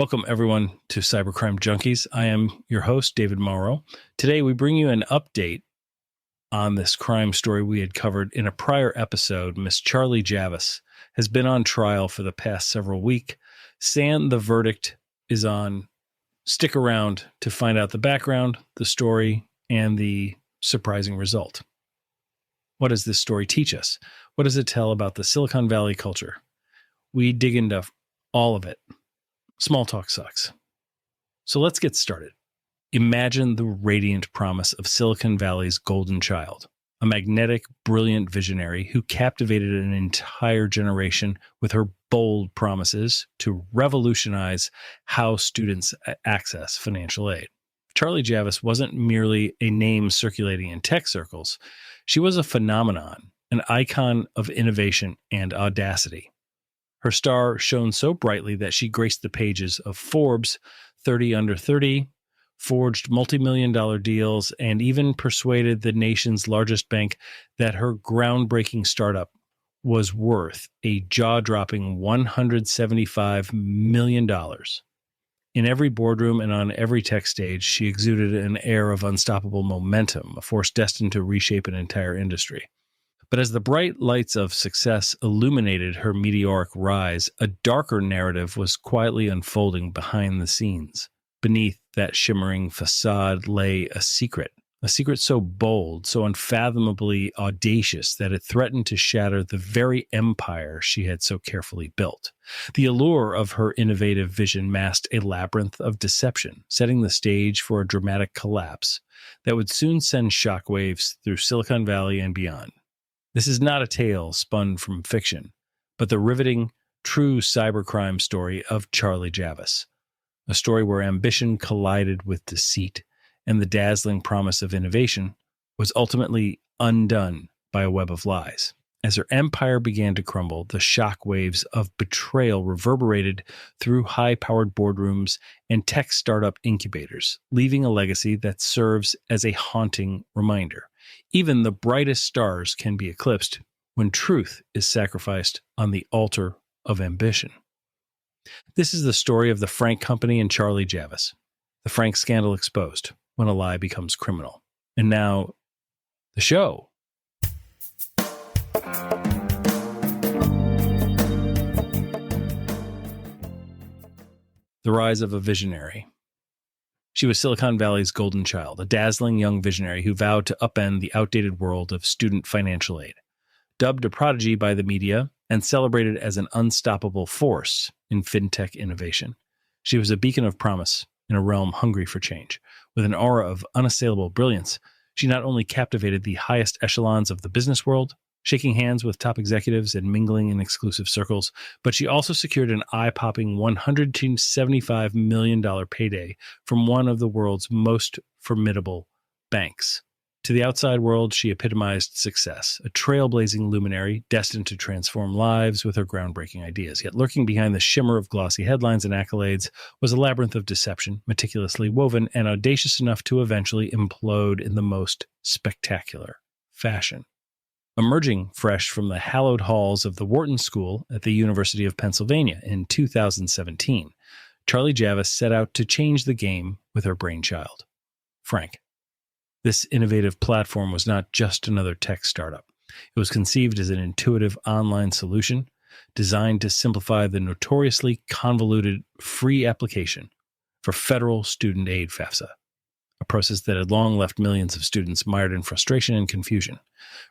Welcome, everyone, to Cybercrime Junkies. I am your host, David Morrow. Today, we bring you an update on this crime story we had covered in a prior episode. Miss Charlie Javice has been on trial for the past several weeks. The verdict is on. Stick around to find out the background, the story, and the surprising result. What does this story teach us? What does it tell about the Silicon Valley culture? We dig into all of it. Small talk sucks. So let's get started. Imagine the radiant promise of Silicon Valley's golden child, a magnetic, brilliant visionary who captivated an entire generation with her bold promises to revolutionize how students access financial aid. Charlie Javice wasn't merely a name circulating in tech circles. She was a phenomenon, an icon of innovation and audacity. Her star shone so brightly that she graced the pages of Forbes 30 Under 30, forged multi-million-dollar deals, and even persuaded the nation's largest bank that her groundbreaking startup was worth a jaw-dropping $175 million. In every boardroom and on every tech stage, she exuded an air of unstoppable momentum, a force destined to reshape an entire industry. But as the bright lights of success illuminated her meteoric rise, a darker narrative was quietly unfolding behind the scenes. Beneath that shimmering facade lay a secret so bold, so unfathomably audacious that it threatened to shatter the very empire she had so carefully built. The allure of her innovative vision masked a labyrinth of deception, setting the stage for a dramatic collapse that would soon send shockwaves through Silicon Valley and beyond. This is not a tale spun from fiction, but the riveting, true cybercrime story of Charlie Javice, a story where ambition collided with deceit, and the dazzling promise of innovation was ultimately undone by a web of lies. As her empire began to crumble, the shockwaves of betrayal reverberated through high-powered boardrooms and tech startup incubators, leaving a legacy that serves as a haunting reminder. Even the brightest stars can be eclipsed when truth is sacrificed on the altar of ambition. This is the story of the Frank Company and Charlie Javice. The Frank scandal exposed, when a lie becomes criminal. And now, the show. The rise of a visionary. She was Silicon Valley's golden child, a dazzling young visionary who vowed to upend the outdated world of student financial aid. Dubbed a prodigy by the media and celebrated as an unstoppable force in fintech innovation, she was a beacon of promise in a realm hungry for change. With an aura of unassailable brilliance, she not only captivated the highest echelons of the business world, shaking hands with top executives and mingling in exclusive circles, but she also secured an eye-popping $175 million payday from one of the world's most formidable banks. To the outside world, she epitomized success, a trailblazing luminary destined to transform lives with her groundbreaking ideas. Yet lurking behind the shimmer of glossy headlines and accolades was a labyrinth of deception, meticulously woven and audacious enough to eventually implode in the most spectacular fashion. Emerging fresh from the hallowed halls of the Wharton School at the University of Pennsylvania in 2017, Charlie Javice set out to change the game with her brainchild, Frank. This innovative platform was not just another tech startup. It was conceived as an intuitive online solution designed to simplify the notoriously convoluted free application for federal student aid FAFSA, a process that had long left millions of students mired in frustration and confusion.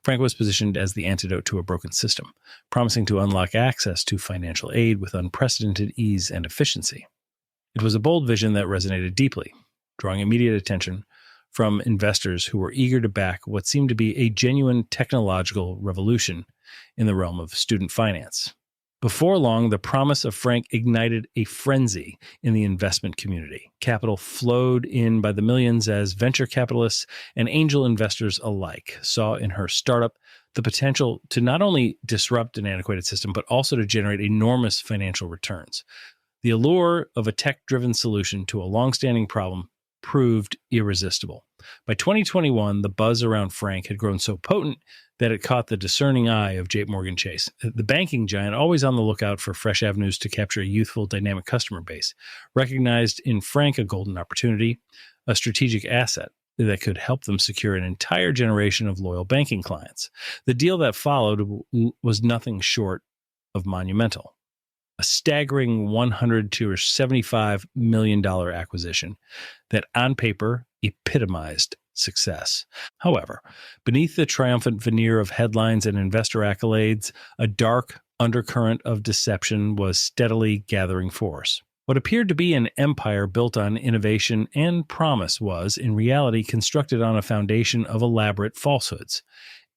Frank was positioned as the antidote to a broken system, promising to unlock access to financial aid with unprecedented ease and efficiency. It was a bold vision that resonated deeply, drawing immediate attention from investors who were eager to back what seemed to be a genuine technological revolution in the realm of student finance. Before long, the promise of Frank ignited a frenzy in the investment community. Capital flowed in by the millions as venture capitalists and angel investors alike saw in her startup the potential to not only disrupt an antiquated system, but also to generate enormous financial returns. The allure of a tech-driven solution to a long-standing problem proved irresistible. By 2021, the buzz around Frank had grown so potent that it caught the discerning eye of JPMorgan Chase, the banking giant always on the lookout for fresh avenues to capture a youthful, dynamic customer base, recognized in Frank a golden opportunity, a strategic asset that could help them secure an entire generation of loyal banking clients. The deal that followed was nothing short of monumental. A staggering $100 to $75 million acquisition that on paper epitomized success. However, beneath the triumphant veneer of headlines and investor accolades, a dark undercurrent of deception was steadily gathering force. What appeared to be an empire built on innovation and promise was, in reality, constructed on a foundation of elaborate falsehoods.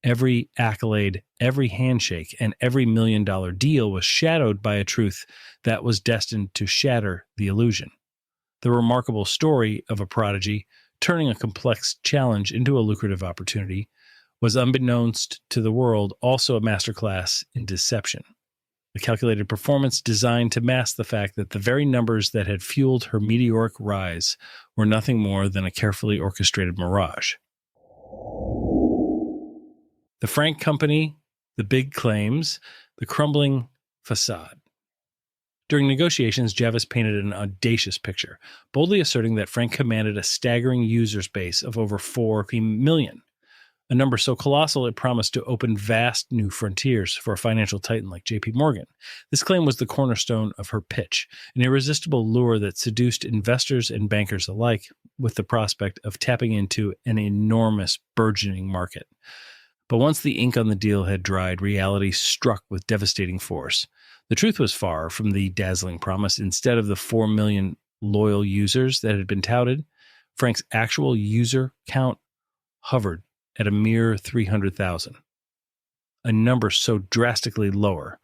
Every accolade, every handshake, and every $1 million deal was shadowed by a truth that was destined to shatter the illusion. The remarkable story of a prodigy turning a complex challenge into a lucrative opportunity was, unbeknownst to the world, also a masterclass in deception. A calculated performance designed to mask the fact that the very numbers that had fueled her meteoric rise were nothing more than a carefully orchestrated mirage. The Frank Company, the big claims, the crumbling facade. During negotiations, Javice painted an audacious picture, boldly asserting that Frank commanded a staggering user base of over 4 million, a number so colossal it promised to open vast new frontiers for a financial titan like J.P. Morgan. This claim was the cornerstone of her pitch, an irresistible lure that seduced investors and bankers alike with the prospect of tapping into an enormous burgeoning market. But once the ink on the deal had dried, reality struck with devastating force. The truth was far from the dazzling promise. Instead of the 4 million loyal users that had been touted, Frank's actual user count hovered at a mere 300,000, a number so drastically lower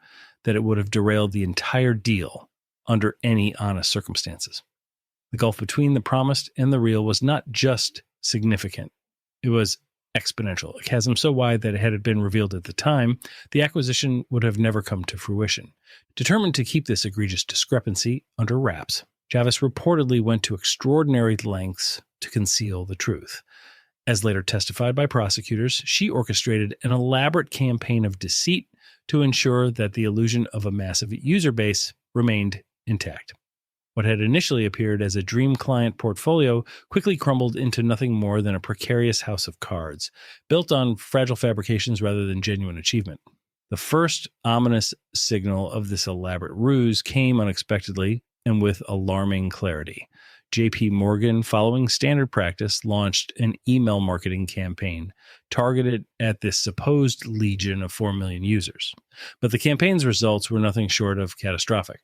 that it would have derailed the entire deal under any honest circumstances. The gulf between the promised and the real was not just significant, it was exponential, a chasm so wide that had it been revealed at the time, the acquisition would have never come to fruition. Determined to keep this egregious discrepancy under wraps, Javice reportedly went to extraordinary lengths to conceal the truth. As later testified by prosecutors, she orchestrated an elaborate campaign of deceit to ensure that the illusion of a massive user base remained intact. What had initially appeared as a dream client portfolio quickly crumbled into nothing more than a precarious house of cards, built on fragile fabrications rather than genuine achievement. The first ominous signal of this elaborate ruse came unexpectedly and with alarming clarity. J.P. Morgan, following standard practice, launched an email marketing campaign targeted at this supposed legion of 4 million users. But the campaign's results were nothing short of catastrophic.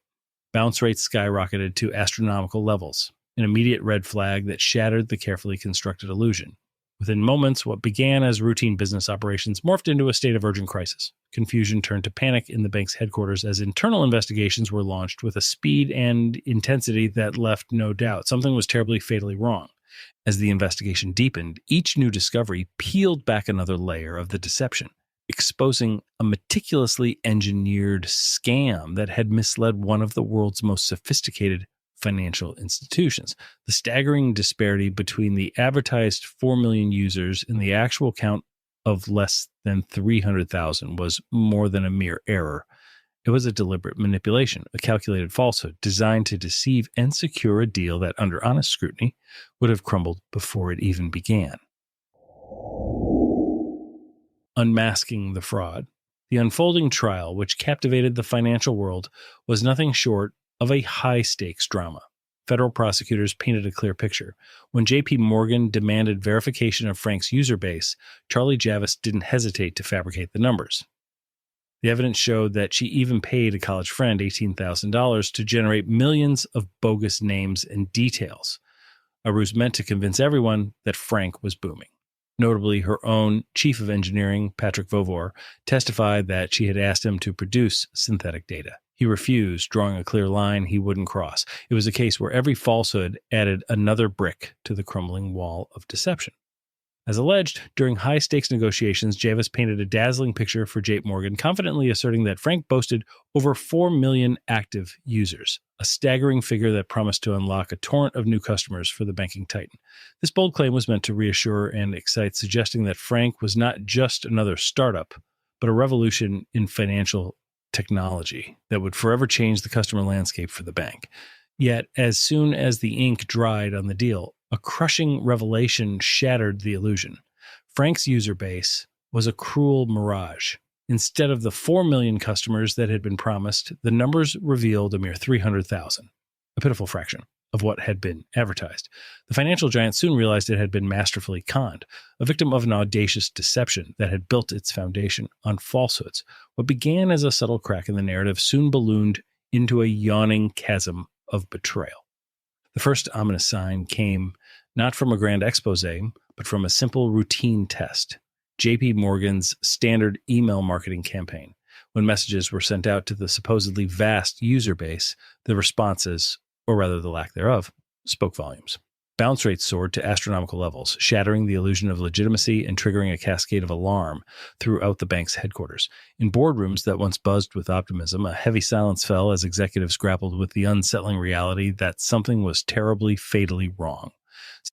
Bounce rates skyrocketed to astronomical levels, an immediate red flag that shattered the carefully constructed illusion. Within moments, what began as routine business operations morphed into a state of urgent crisis. Confusion turned to panic in the bank's headquarters as internal investigations were launched with a speed and intensity that left no doubt something was terribly, fatally wrong. As the investigation deepened, each new discovery peeled back another layer of the deception, exposing a meticulously engineered scam that had misled one of the world's most sophisticated financial institutions. The staggering disparity between the advertised 4 million users and the actual count of less than 300,000 was more than a mere error. It was a deliberate manipulation, a calculated falsehood designed to deceive and secure a deal that, under honest scrutiny, would have crumbled before it even began. Unmasking the fraud. The unfolding trial, which captivated the financial world, was nothing short of a high-stakes drama. Federal prosecutors painted a clear picture. When J.P. Morgan demanded verification of Frank's user base, Charlie Javice didn't hesitate to fabricate the numbers. The evidence showed that she even paid a college friend $18,000 to generate millions of bogus names and details, a ruse meant to convince everyone that Frank was booming. Notably, her own chief of engineering, Patrick Vovor, testified that she had asked him to produce synthetic data. He refused, drawing a clear line he wouldn't cross. It was a case where every falsehood added another brick to the crumbling wall of deception. As alleged, during high-stakes negotiations, Javice painted a dazzling picture for J.P. Morgan, confidently asserting that Frank boasted over 4 million active users, a staggering figure that promised to unlock a torrent of new customers for the banking titan. This bold claim was meant to reassure and excite, suggesting that Frank was not just another startup, but a revolution in financial technology that would forever change the customer landscape for the bank. Yet, as soon as the ink dried on the deal, a crushing revelation shattered the illusion. Frank's user base was a cruel mirage. Instead of the 4 million customers that had been promised, the numbers revealed a mere 300,000, a pitiful fraction of what had been advertised. The financial giant soon realized it had been masterfully conned, a victim of an audacious deception that had built its foundation on falsehoods. What began as a subtle crack in the narrative soon ballooned into a yawning chasm of betrayal. The first ominous sign came not from a grand expose, but from a simple routine test, J.P. Morgan's standard email marketing campaign. When messages were sent out to the supposedly vast user base, the responses, or rather the lack thereof, spoke volumes. Bounce rates soared to astronomical levels, shattering the illusion of legitimacy and triggering a cascade of alarm throughout the bank's headquarters. In boardrooms that once buzzed with optimism, a heavy silence fell as executives grappled with the unsettling reality that something was terribly, fatally wrong.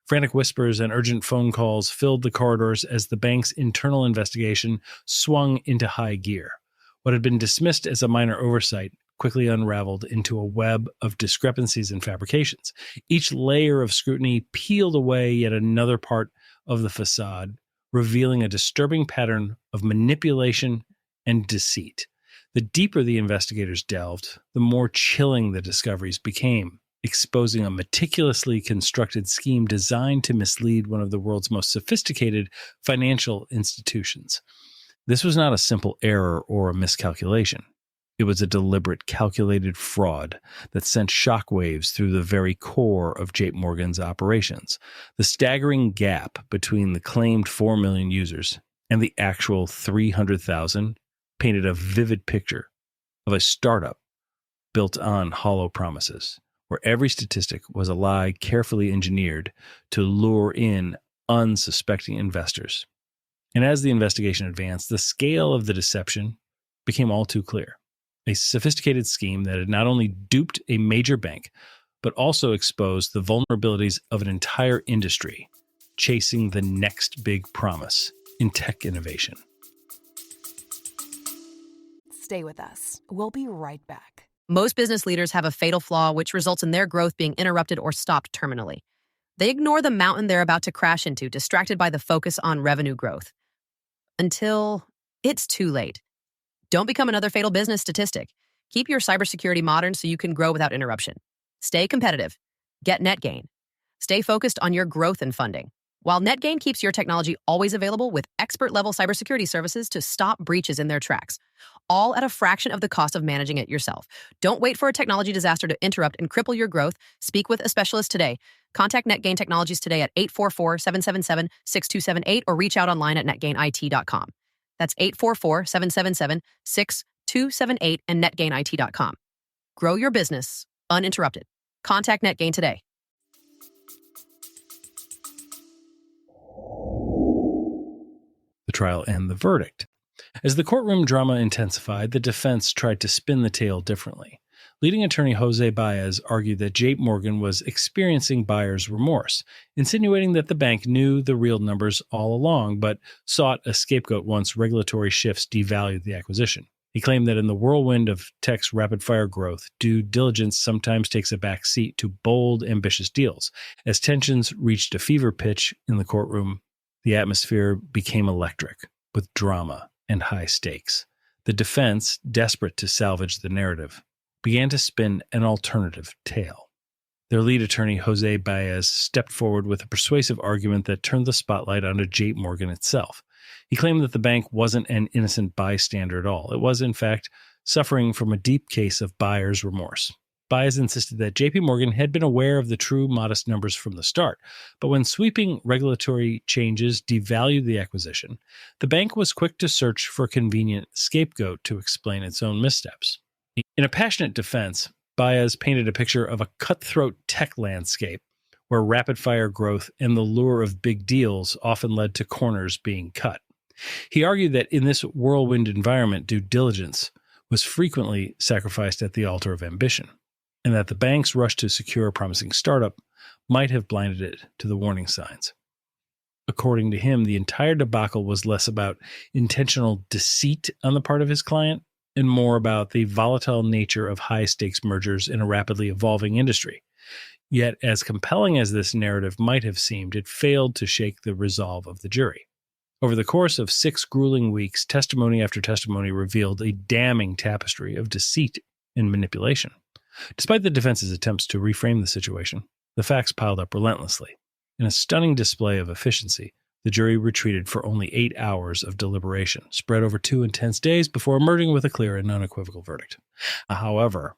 Frantic whispers and urgent phone calls filled the corridors as the bank's internal investigation swung into high gear. What had been dismissed as a minor oversight quickly unraveled into a web of discrepancies and fabrications. Each layer of scrutiny peeled away yet another part of the facade, revealing a disturbing pattern of manipulation and deceit. The deeper the investigators delved, the more chilling the discoveries became, exposing a meticulously constructed scheme designed to mislead one of the world's most sophisticated financial institutions. This was not a simple error or a miscalculation. It was a deliberate, calculated fraud that sent shockwaves through the very core of J.P. Morgan's operations. The staggering gap between the claimed 4 million users and the actual 300,000 painted a vivid picture of a startup built on hollow promises, where every statistic was a lie carefully engineered to lure in unsuspecting investors. And as the investigation advanced, the scale of the deception became all too clear. A sophisticated scheme that had not only duped a major bank, but also exposed the vulnerabilities of an entire industry, chasing the next big promise in tech innovation. Stay with us. We'll be right back. Most business leaders have a fatal flaw which results in their growth being interrupted or stopped terminally. They ignore the mountain they're about to crash into, distracted by the focus on revenue growth. Until it's too late. Don't become another fatal business statistic. Keep your cybersecurity modern so you can grow without interruption. Stay competitive. Get NetGain. Stay focused on your growth and funding. While NetGain keeps your technology always available with expert-level cybersecurity services to stop breaches in their tracks, all at a fraction of the cost of managing it yourself. Don't wait for a technology disaster to interrupt and cripple your growth. Speak with a specialist today. Contact NetGain Technologies today at 844-777-6278 or reach out online at netgainit.com. That's 844-777-6278 and netgainit.com. Grow your business uninterrupted. Contact NetGain today. The trial and the verdict. As the courtroom drama intensified, the defense tried to spin the tale differently. Leading attorney Jose Baez argued that J.P. Morgan was experiencing buyer's remorse, insinuating that the bank knew the real numbers all along, but sought a scapegoat once regulatory shifts devalued the acquisition. He claimed that in the whirlwind of tech's rapid-fire growth, due diligence sometimes takes a back seat to bold, ambitious deals. As tensions reached a fever pitch in the courtroom, the atmosphere became electric, with drama and high stakes. The defense, desperate to salvage the narrative, began to spin an alternative tale. Their lead attorney, Jose Baez, stepped forward with a persuasive argument that turned the spotlight onto J.P. Morgan itself. He claimed that the bank wasn't an innocent bystander at all. It was, in fact, suffering from a deep case of buyer's remorse. Baez insisted that J.P. Morgan had been aware of the true modest numbers from the start, but when sweeping regulatory changes devalued the acquisition, the bank was quick to search for a convenient scapegoat to explain its own missteps. In a passionate defense, Baez painted a picture of a cutthroat tech landscape where rapid-fire growth and the lure of big deals often led to corners being cut. He argued that in this whirlwind environment, due diligence was frequently sacrificed at the altar of ambition, and that the bank's rush to secure a promising startup might have blinded it to the warning signs. According to him, the entire debacle was less about intentional deceit on the part of his client and more about the volatile nature of high-stakes mergers in a rapidly evolving industry. Yet, as compelling as this narrative might have seemed, it failed to shake the resolve of the jury. Over the course of 6 grueling weeks, testimony after testimony revealed a damning tapestry of deceit and manipulation. Despite the defense's attempts to reframe the situation, the facts piled up relentlessly. In a stunning display of efficiency, the jury retreated for only 8 hours of deliberation, spread over 2 intense days before emerging with a clear and unequivocal verdict. However,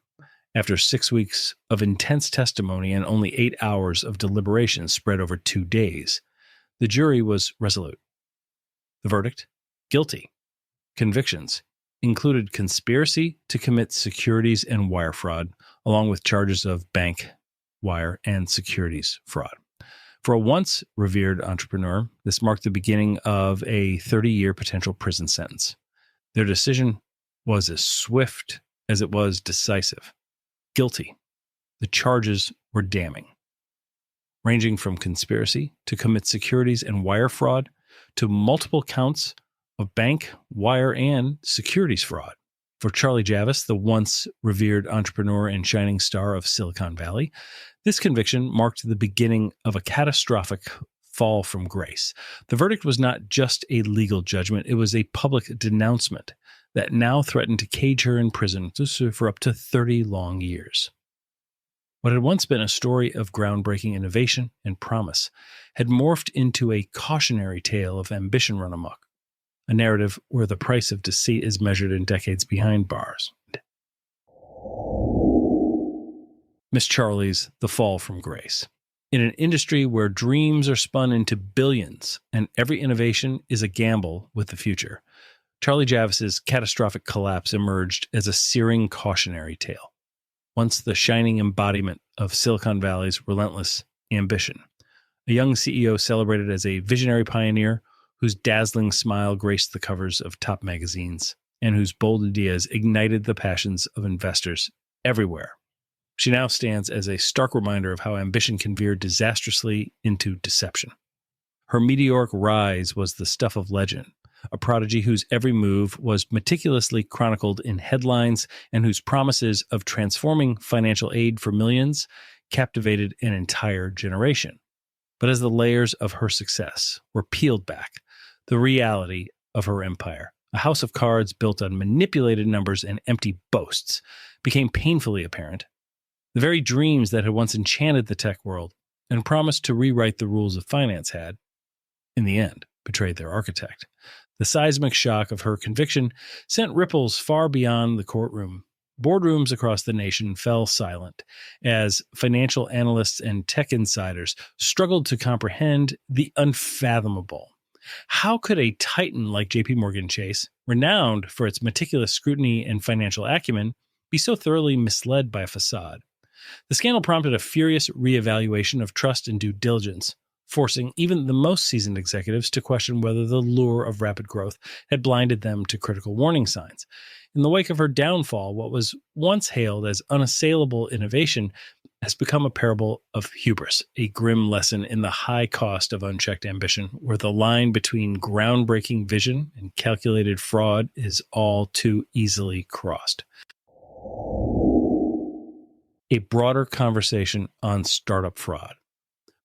after 6 weeks of intense testimony and only 8 hours of deliberation spread over 2 days, the jury was resolute. The verdict? Guilty. Convictions included conspiracy to commit securities and wire fraud, along with charges of bank, wire, and securities fraud. For a once revered entrepreneur, this marked the beginning of a 30-year potential prison sentence. Their decision was as swift as it was decisive. Guilty. The charges were damning, ranging from conspiracy to commit securities and wire fraud to multiple counts of bank, wire, and securities fraud. For Charlie Javice, the once revered entrepreneur and shining star of Silicon Valley, this conviction marked the beginning of a catastrophic fall from grace. The verdict was not just a legal judgment, it was a public denouncement that now threatened to cage her in prison for up to 30 long years. What had once been a story of groundbreaking innovation and promise had morphed into a cautionary tale of ambition run amok, a narrative where the price of deceit is measured in decades behind bars. Miss Charlie's The Fall from Grace. In an industry where dreams are spun into billions and every innovation is a gamble with the future, Charlie Javice's catastrophic collapse emerged as a searing cautionary tale. Once the shining embodiment of Silicon Valley's relentless ambition, a young CEO celebrated as a visionary pioneer whose dazzling smile graced the covers of top magazines and whose bold ideas ignited the passions of investors everywhere. She now stands as a stark reminder of how ambition can veer disastrously into deception. Her meteoric rise was the stuff of legend, a prodigy whose every move was meticulously chronicled in headlines and whose promises of transforming financial aid for millions captivated an entire generation. But as the layers of her success were peeled back, the reality of her empire, a house of cards built on manipulated numbers and empty boasts, became painfully apparent. The very dreams that had once enchanted the tech world and promised to rewrite the rules of finance had, in the end, betrayed their architect. The seismic shock of her conviction sent ripples far beyond the courtroom. Boardrooms across the nation fell silent as financial analysts and tech insiders struggled to comprehend the unfathomable. How could a titan like JP Chase, renowned for its meticulous scrutiny and financial acumen, be so thoroughly misled by a facade? The scandal prompted a furious reevaluation of trust and due diligence, forcing even the most seasoned executives to question whether the lure of rapid growth had blinded them to critical warning signs. In the wake of her downfall, what was once hailed as unassailable innovation has become a parable of hubris, a grim lesson in the high cost of unchecked ambition, where the line between groundbreaking vision and calculated fraud is all too easily crossed. A broader conversation on startup fraud.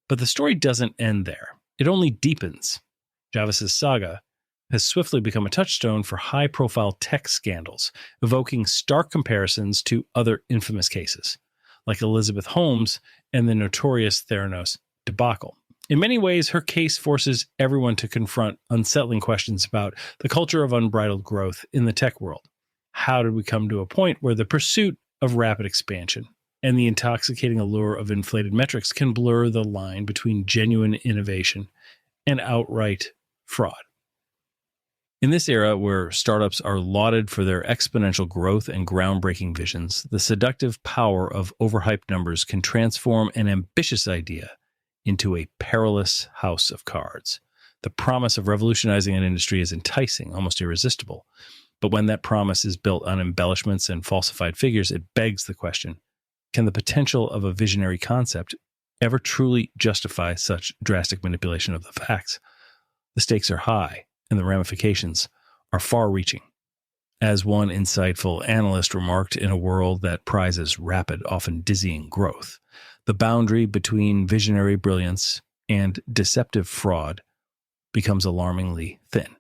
But the story doesn't end there. It only deepens. Javice's saga has swiftly become a touchstone for high-profile tech scandals, evoking stark comparisons to other infamous cases, like Elizabeth Holmes and the notorious Theranos debacle. In many ways, her case forces everyone to confront unsettling questions about the culture of unbridled growth in the tech world. How did we come to a point where the pursuit of rapid expansion and the intoxicating allure of inflated metrics can blur the line between genuine innovation and outright fraud? In this era where startups are lauded for their exponential growth and groundbreaking visions, the seductive power of overhyped numbers can transform an ambitious idea into a perilous house of cards. The promise of revolutionizing an industry is enticing, almost irresistible. But when that promise is built on embellishments and falsified figures, it begs the question, can the potential of a visionary concept ever truly justify such drastic manipulation of the facts? The stakes are high, and the ramifications are far-reaching. As one insightful analyst remarked, in a world that prizes rapid, often dizzying growth, the boundary between visionary brilliance and deceptive fraud becomes alarmingly thin.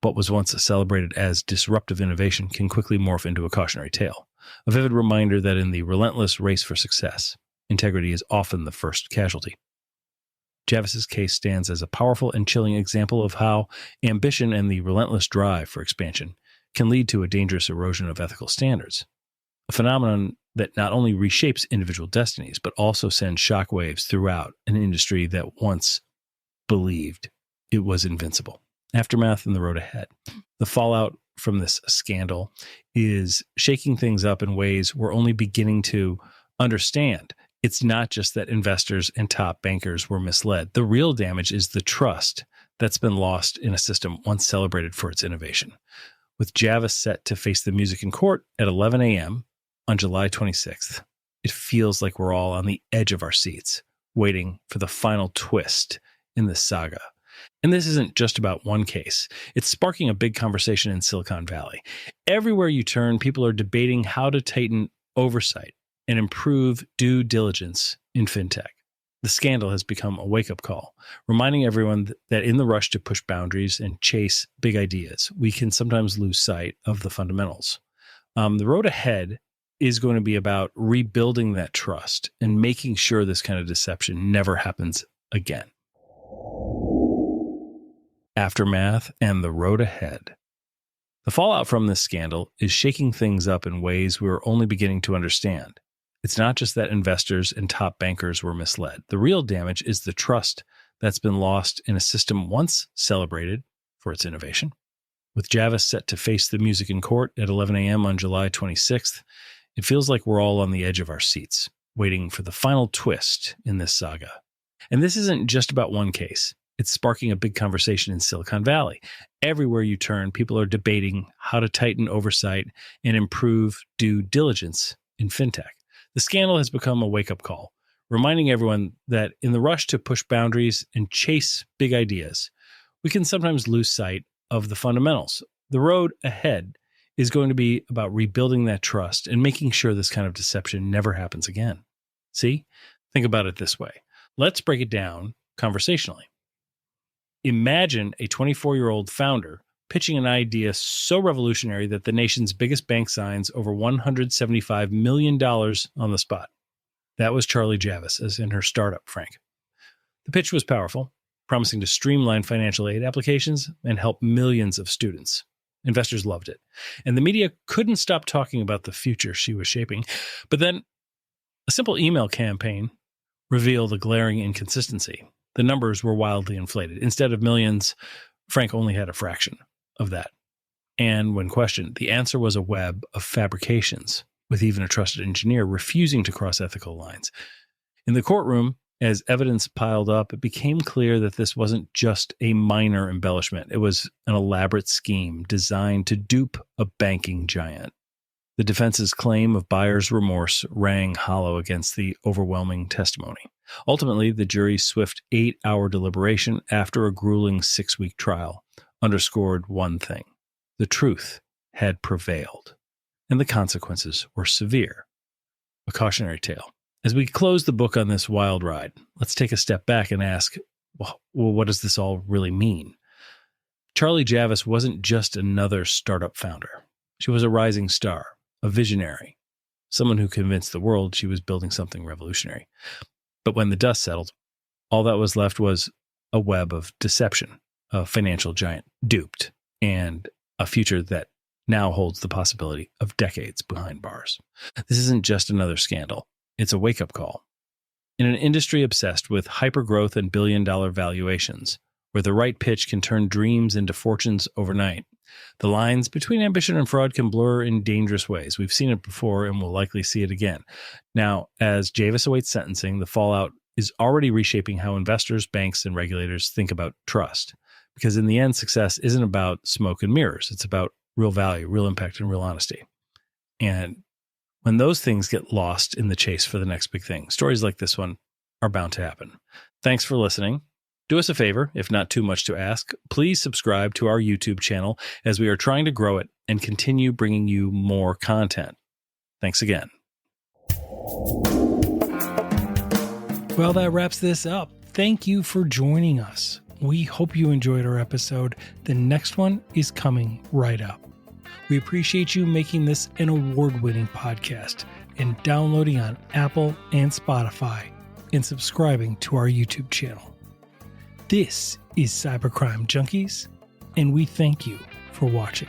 What was once celebrated as disruptive innovation can quickly morph into a cautionary tale, a vivid reminder that in the relentless race for success, integrity is often the first casualty. Javice's case stands as a powerful and chilling example of how ambition and the relentless drive for expansion can lead to a dangerous erosion of ethical standards, a phenomenon that not only reshapes individual destinies, but also sends shockwaves throughout an industry that once believed it was invincible. Aftermath and the road ahead. The fallout from this scandal is shaking things up in ways we're only beginning to understand. It's not just that investors and top bankers were misled. The real damage is the trust that's been lost in a system once celebrated for its innovation. With Javice set to face the music in court at 11 a.m. on July 26th, it feels like we're all on the edge of our seats, waiting for the final twist in this saga. And this isn't just about one case. It's sparking a big conversation in Silicon Valley. Everywhere you turn, people are debating how to tighten oversight and improve due diligence in fintech. The scandal has become a wake-up call, reminding everyone that in the rush to push boundaries and chase big ideas, we can sometimes lose sight of the fundamentals. The road ahead is going to be about rebuilding that trust and making sure this kind of deception never happens again. Aftermath and the road ahead. The fallout from this scandal is shaking things up in ways we're only beginning to understand. It's not just that investors and top bankers were misled. The real damage is the trust that's been lost in a system once celebrated for its innovation. With Javice set to face the music in court at 11 a.m. on July 26th, it feels like we're all on the edge of our seats, waiting for the final twist in this saga. And this isn't just about one case. It's sparking a big conversation in Silicon Valley. Everywhere you turn, people are debating how to tighten oversight and improve due diligence in fintech. The scandal has become a wake-up call, reminding everyone that in the rush to push boundaries and chase big ideas, we can sometimes lose sight of the fundamentals. The road ahead is going to be about rebuilding that trust and making sure this kind of deception never happens again. See? Think about it this way. Let's break it down conversationally. Imagine a 24-year-old founder pitching an idea so revolutionary that the nation's biggest bank signs over $175 million on the spot. That was Charlie Javice, as in her startup, Frank. The pitch was powerful, promising to streamline financial aid applications and help millions of students. Investors loved it, and the media couldn't stop talking about the future she was shaping. But then a simple email campaign revealed a glaring inconsistency. The numbers were wildly inflated. Instead of millions, Frank only had a fraction of that. And when questioned, the answer was a web of fabrications, with even a trusted engineer refusing to cross ethical lines. In the courtroom, as evidence piled up, it became clear that this wasn't just a minor embellishment. It was an elaborate scheme designed to dupe a banking giant. The defense's claim of buyer's remorse rang hollow against the overwhelming testimony. Ultimately, the jury's swift 8-hour deliberation after a grueling 6-week trial underscored one thing. The truth had prevailed, and the consequences were severe. A cautionary tale. As we close the book on this wild ride, let's take a step back and ask, well, what does this all really mean? Charlie Javice wasn't just another startup founder. She was a rising star, a visionary, someone who convinced the world she was building something revolutionary. But when the dust settled, all that was left was a web of deception, a financial giant duped, and a future that now holds the possibility of decades behind bars. This isn't just another scandal. It's a wake-up call. In an industry obsessed with hypergrowth and billion-dollar valuations, where the right pitch can turn dreams into fortunes overnight, the lines between ambition and fraud can blur in dangerous ways. We've seen it before and will likely see it again. Now, as Javice awaits sentencing, the fallout is already reshaping how investors, banks, and regulators think about trust. Because in the end, success isn't about smoke and mirrors. It's about real value, real impact, and real honesty. And when those things get lost in the chase for the next big thing, stories like this one are bound to happen. Thanks for listening. Do us a favor, if not too much to ask, please subscribe to our YouTube channel as we are trying to grow it and continue bringing you more content. Thanks again. Well, that wraps this up. Thank you for joining us. We hope you enjoyed our episode. The next one is coming right up. We appreciate you making this an award-winning podcast and downloading on Apple and Spotify and subscribing to our YouTube channel. This is Cybercrime Junkies, and we thank you for watching.